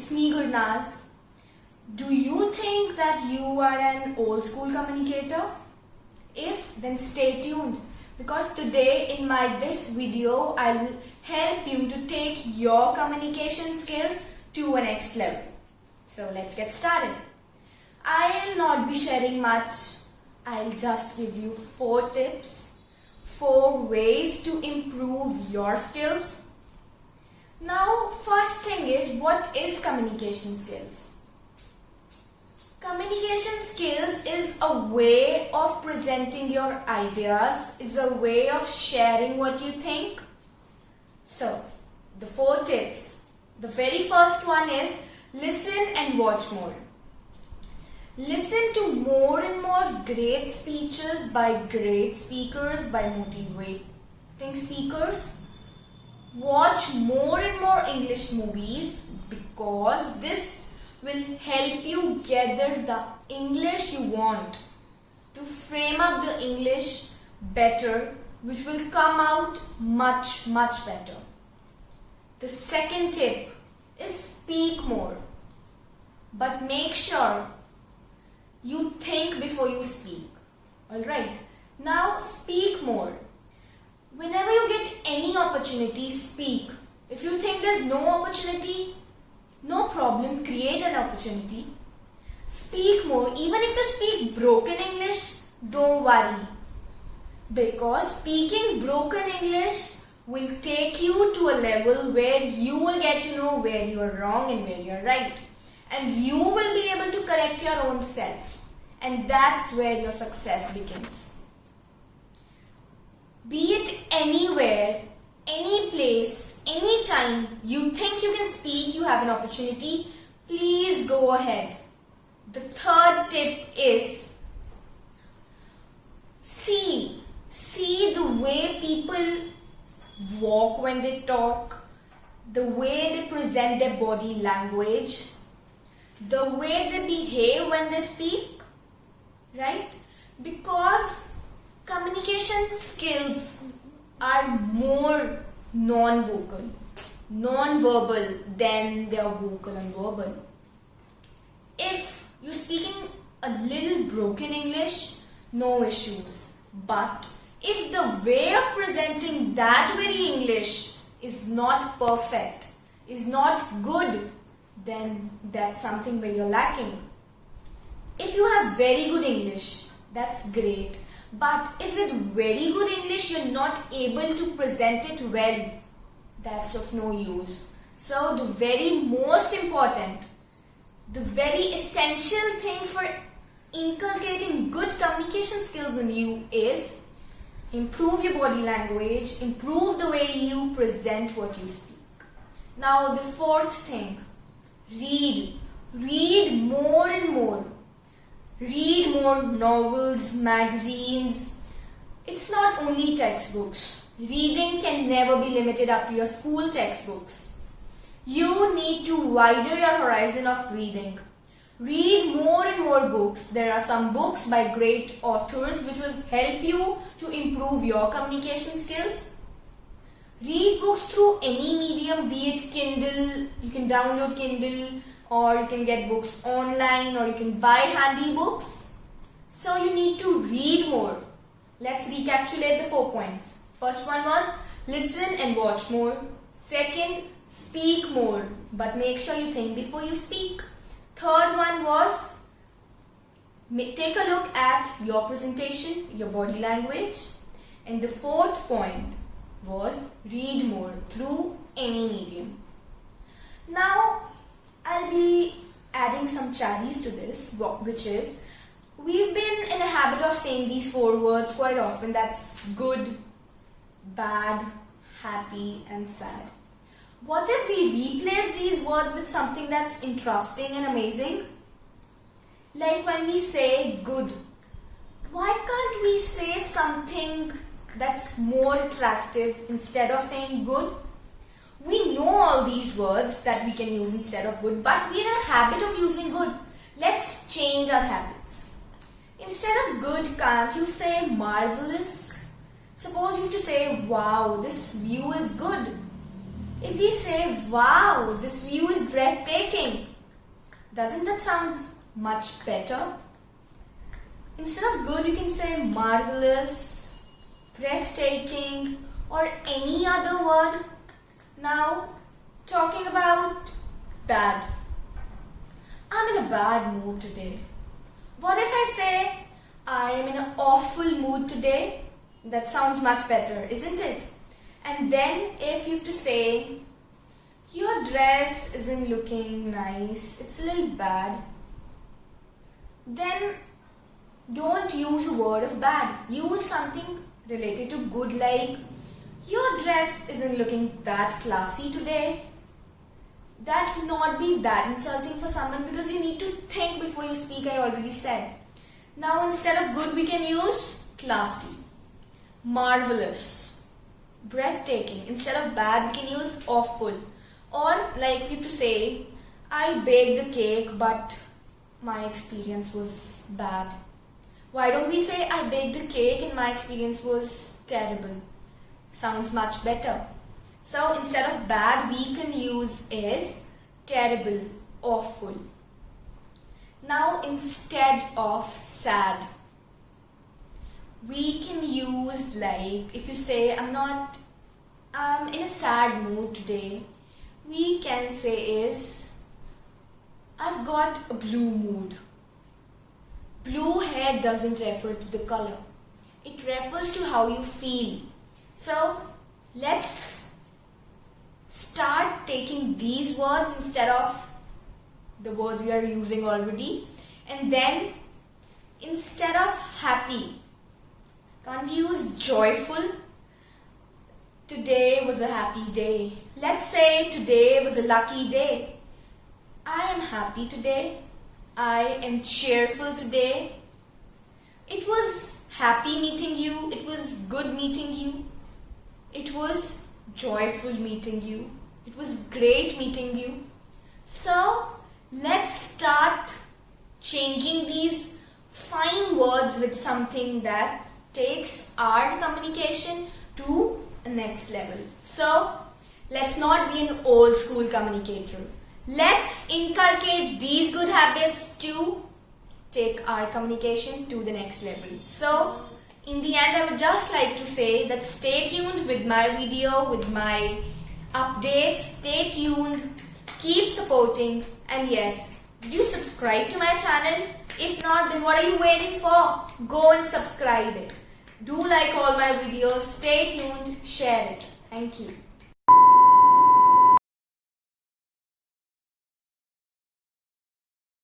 it's me Gurnaz. Do you think that you are an old school communicator? If, then stay tuned because today in this video I will help you to take your communication skills to a next level. So let's get started. I'll not be sharing much. I'll just give you 4 tips, 4 ways to improve your skills. Now, first thing is, what is communication skills? Communication skills is a way of presenting your ideas, is a way of sharing what you think. So, the 4 tips. The very first one is listen and watch more. Listen to more and more great speeches by great speakers, by motivating speakers. Watch more and more English movies because this will help you gather the English you want, to frame up the English better, which will come out much better. The second tip is speak more, but make sure you think before you speak. Alright, now speak more. Whenever you get any opportunity, speak. If you think there's no opportunity, no problem, create an opportunity. Speak more. Even if you speak broken English, don't worry. Because speaking broken English will take you to a level where you will get to know where you are wrong and where you are right. And you will be able to correct your own self. And that's where your success begins. Be it anywhere, any place, any time you think you can speak, you have an opportunity, please go ahead. The third tip is see the way people walk when they talk, the way they present their body language, the way they behave when they speak, right? Because communication skills are more non-verbal than they are vocal and verbal. If you're speaking a little broken English, no issues. But if the way of presenting that very English is not perfect, is not good, then that's something where you're lacking. If you have very good English, that's great. But if with very good English you're not able to present it well, that's of no use. So the very most important, the very essential thing for inculcating good communication skills in you is improve your body language, improve the way you present what you speak. Now the fourth thing, read. Read more and more. Read more novels, magazines. It's not only textbooks. Reading can never be limited up to your school textbooks. You need to widen your horizon of reading. Read more and more books. There are some books by great authors which will help you to improve your communication skills. Read books through any medium, be it Kindle, you can download Kindle, or you can get books online, or you can buy handy books. So you need to read more. Let's recapitulate the 4 points. First one was listen and watch more. Second, speak more, but make sure you think before you speak. Third one was take a look at your presentation, your body language. And the fourth point was read more through any medium. Now, I'll be adding some cherries to this, which is, we've been in a habit of saying these 4 words quite often. That's good, bad, happy and sad. What if we replace these words with something that's interesting and amazing? Like when we say good, why can't we say something that's more attractive instead of saying good? We know all these words that we can use instead of good, but we're in a habit of using good. Let's change our habits. Instead of good, can't you say marvelous? Suppose you have to say, wow, this view is good. If we say, wow, this view is breathtaking, doesn't that sound much better? Instead of good, you can say marvelous, breathtaking, or any other word. Now, talking about bad. I'm in a bad mood today. What if I say, I am in an awful mood today? That sounds much better, isn't it? And then if you have to say, your dress isn't looking nice, it's a little bad, then don't use a word of bad. Use something related to good, like, your dress isn't looking that classy today. That should not be that insulting for someone, because you need to think before you speak, I already said. Now instead of good, we can use classy, marvelous, breathtaking. Instead of bad, we can use awful. Or like we have to say, I baked the cake but my experience was bad. Why don't we say, I baked a cake and my experience was terrible? Sounds much better. So instead of bad, we can use is terrible, awful. Now instead of sad, we can use, like, if you say, I'm in a sad mood today, we can say is, I've got a blue mood. Blue here doesn't refer to the color. It refers to how you feel. So let's start taking these words instead of the words we are using already. And then instead of happy, can't we use joyful? Today was a happy day. Let's say today was a lucky day. I am happy today. I am cheerful today. It was happy meeting you. It was good meeting you. It was joyful meeting you. It was great meeting you. So let's start changing these fine words with something that takes our communication to a next level. So let's not be an old school communicator. Let's inculcate these good habits to take our communication to the next level. So in the end, I would just like to say that stay tuned with my video, with my updates. Stay tuned, keep supporting, and yes, did you subscribe to my channel? If not, then what are you waiting for? Go and subscribe it. Do like all my videos. Stay tuned, share it. Thank you.